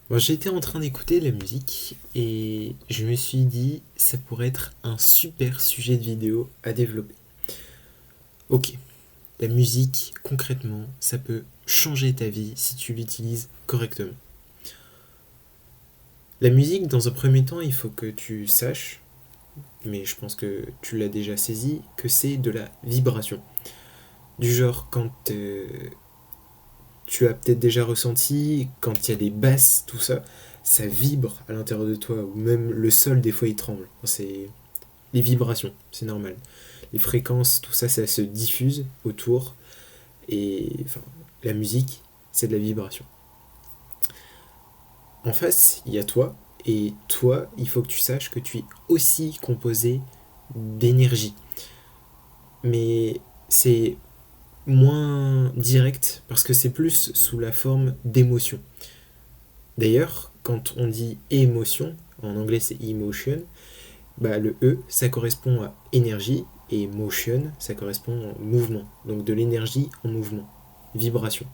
Bon, j'étais en train d'écouter de la musique et je me suis dit ça pourrait être un super sujet de vidéo à développer. Ok, la musique, concrètement, ça peut changer ta vie si tu l'utilises correctement. La musique, dans un premier temps, il faut que tu saches, mais je pense que tu l'as déjà saisi, que c'est de la vibration. Du genre, quand tu as peut-être déjà ressenti, quand il y a des basses, tout ça, ça vibre à l'intérieur de toi, ou même le sol, des fois, il tremble. C'est les vibrations, c'est normal. Les fréquences, tout ça, ça se diffuse autour. Et enfin, la musique, c'est de la vibration. En face, il y a toi. Et toi, il faut que tu saches que tu es aussi composé d'énergie. Mais c'est moins direct parce que c'est plus sous la forme d'émotion. D'ailleurs, quand on dit émotion, en anglais c'est emotion, bah, le E, ça correspond à énergie, et motion, ça correspond au mouvement. Donc de l'énergie en mouvement. Vibration.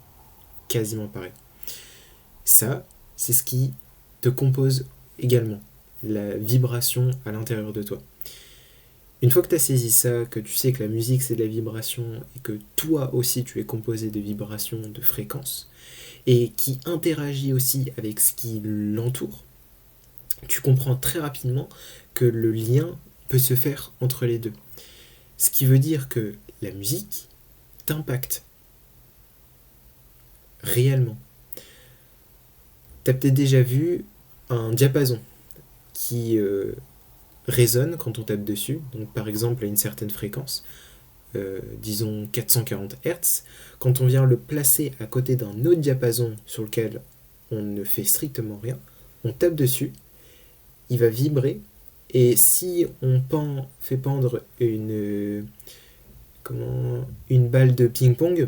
Quasiment pareil. Ça, c'est ce qui te compose également. La vibration à l'intérieur de toi. Une fois que tu as saisi ça, que tu sais que la musique c'est de la vibration et que toi aussi tu es composé de vibrations, de fréquences, et qui interagit aussi avec ce qui l'entoure, tu comprends très rapidement que le lien peut se faire entre les deux. Ce qui veut dire que la musique t'impacte réellement. T'as peut-être déjà vu un diapason qui résonne quand on tape dessus, donc par exemple à une certaine fréquence, disons 440 Hz. Quand on vient le placer à côté d'un autre diapason sur lequel on ne fait strictement rien, on tape dessus, il va vibrer, et si on fait pendre une balle de ping-pong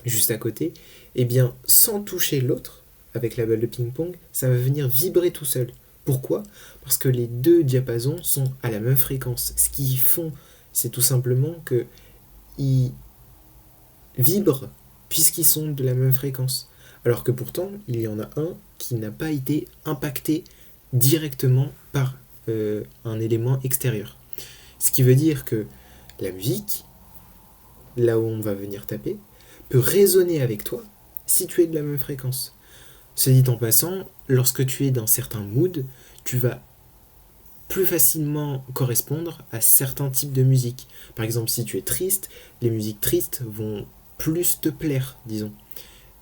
juste à côté, et bien sans toucher l'autre avec la balle de ping-pong, ça va venir vibrer tout seul. Pourquoi? Parce que les deux diapasons sont à la même fréquence. Ce qu'ils font, c'est tout simplement qu'ils vibrent puisqu'ils sont de la même fréquence. Alors que pourtant, il y en a un qui n'a pas été impacté directement par un élément extérieur. Ce qui veut dire que la musique, là où on va venir taper, peut résonner avec toi si tu es de la même fréquence. Ce dit en passant, lorsque tu es dans certains moods, tu vas plus facilement correspondre à certains types de musique. Par exemple, si tu es triste, les musiques tristes vont plus te plaire, disons.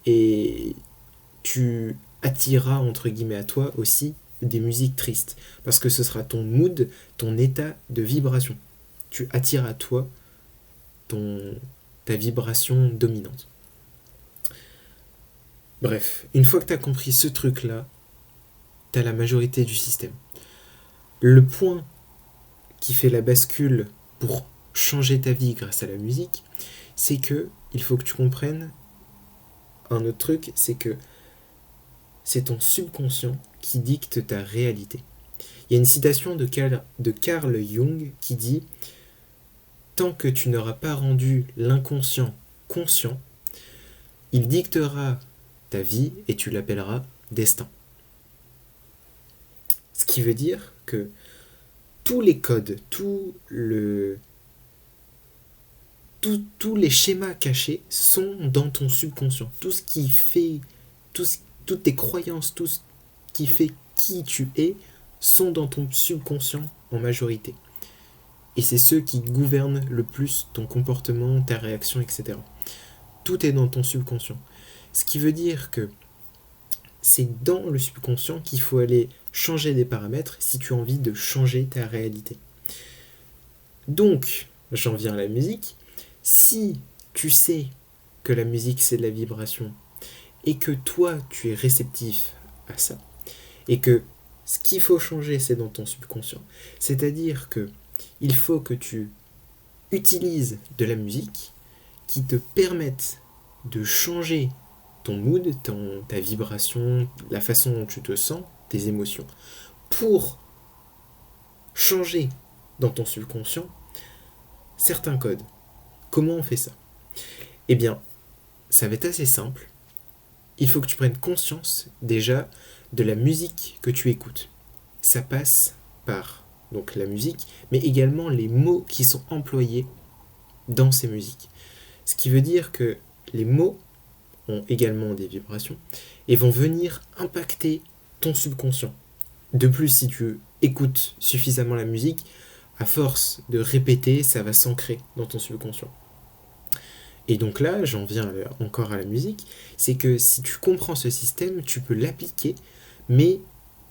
Et tu attireras, entre guillemets, à toi aussi des musiques tristes. Parce que ce sera ton mood, ton état de vibration. Tu attires à toi ta vibration dominante. Bref, une fois que tu as compris ce truc-là, tu as la majorité du système. Le point qui fait la bascule pour changer ta vie grâce à la musique, c'est que il faut que tu comprennes un autre truc, c'est que c'est ton subconscient qui dicte ta réalité. Il y a une citation de Carl Jung qui dit: tant que tu n'auras pas rendu l'inconscient conscient, il dictera ta vie et tu l'appelleras destin. Ce qui veut dire que tous les codes, tous les schémas cachés sont dans ton subconscient. Tout ce qui fait, toutes tes croyances, tout ce qui fait qui tu es, sont dans ton subconscient en majorité. Et c'est ceux qui gouvernent le plus ton comportement, ta réaction, etc. Tout est dans ton subconscient. Ce qui veut dire que c'est dans le subconscient qu'il faut aller changer des paramètres si tu as envie de changer ta réalité. Donc, j'en viens à la musique. Si tu sais que la musique c'est de la vibration et que toi tu es réceptif à ça et que ce qu'il faut changer c'est dans ton subconscient, c'est-à-dire que il faut que tu utilises de la musique qui te permette de changer ton mood, ta vibration, la façon dont tu te sens, tes émotions, pour changer dans ton subconscient certains codes. Comment on fait ça? Eh bien, ça va être assez simple. il faut que tu prennes conscience déjà de la musique que tu écoutes. Ça passe par donc la musique, mais également les mots qui sont employés dans ces musiques. Ce qui veut dire que les mots ont également des vibrations et vont venir impacter ton subconscient. De plus, si tu écoutes suffisamment la musique, à force de répéter, ça va s'ancrer dans ton subconscient. Et donc là, j'en viens encore à la musique, c'est que si tu comprends ce système, tu peux l'appliquer, mais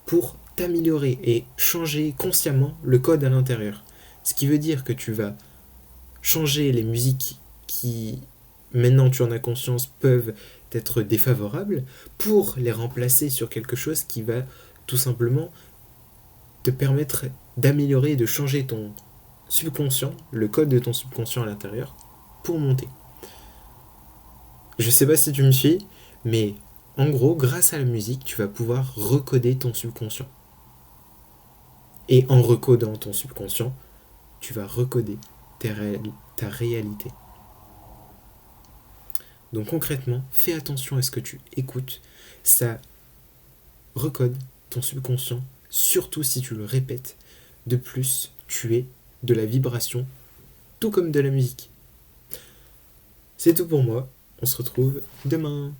pour t'améliorer et changer consciemment le code à l'intérieur. Ce qui veut dire que tu vas changer les musiques qui, maintenant tu en as conscience, peuvent être défavorables, pour les remplacer sur quelque chose qui va tout simplement te permettre d'améliorer et de changer ton subconscient, le code de ton subconscient à l'intérieur, pour monter. Je sais pas si tu me suis, mais en gros, grâce à la musique, tu vas pouvoir recoder ton subconscient. Et en recodant ton subconscient, tu vas recoder ta réalité. Donc concrètement, fais attention à ce que tu écoutes. Ça recode ton subconscient, surtout si tu le répètes. De plus, tu es de la vibration, tout comme de la musique. C'est tout pour moi. On se retrouve demain.